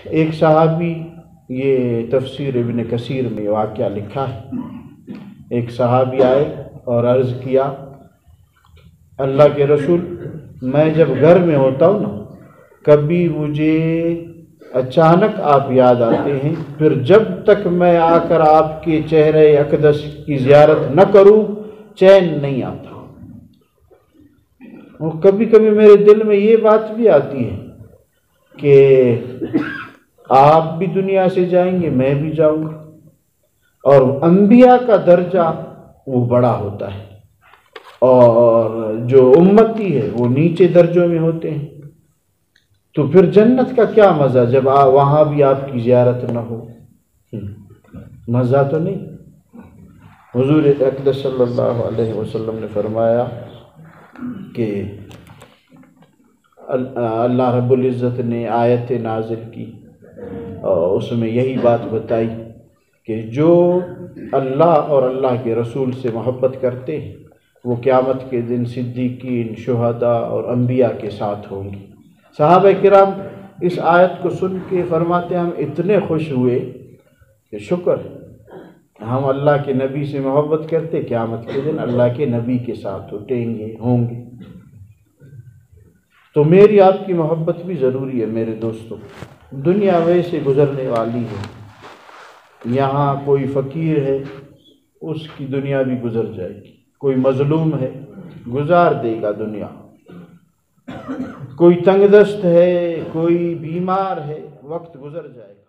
ایک صحابی، یہ تفسیر ابن کثیر میں واقعہ لکھا ہے، ایک صحابی آئے اور عرض کیا، اللہ کے رسول، میں جب گھر میں ہوتا ہوں نا، کبھی مجھے اچانک آپ یاد آتے ہیں، پھر جب تک میں آ کر آپ کے چہرے اقدس کی زیارت نہ کروں چین نہیں آتا۔ اور کبھی کبھی میرے دل میں یہ بات بھی آتی ہے کہ آپ بھی دنیا سے جائیں گے، میں بھی جاؤں گا، اور انبیاء کا درجہ وہ بڑا ہوتا ہے اور جو امتی ہے وہ نیچے درجوں میں ہوتے ہیں، تو پھر جنت کا کیا مزہ جب وہاں بھی آپ کی زیارت نہ ہو؟ مزہ تو نہیں۔ حضور اقدس صلی اللہ علیہ وسلم نے فرمایا کہ اللہ رب العزت نے آیت نازل کی اور اس میں یہی بات بتائی کہ جو اللہ اور اللہ کے رسول سے محبت کرتے ہیں وہ قیامت کے دن صدیقین، شہداء اور انبیاء کے ساتھ ہوں گے۔ صحابہ کرام اس آیت کو سن کے فرماتے ہیں ہم اتنے خوش ہوئے کہ شکر ہم اللہ کے نبی سے محبت کرتے، قیامت کے دن اللہ کے نبی کے ساتھ ہوں گے۔ تو میری آپ کی محبت بھی ضروری ہے میرے دوستوں۔ دنیا ویسے گزرنے والی ہے، یہاں کوئی فقیر ہے اس کی دنیا بھی گزر جائے گی، کوئی مظلوم ہے گزار دے گا دنیا، کوئی تنگ دست ہے، کوئی بیمار ہے، وقت گزر جائے گا۔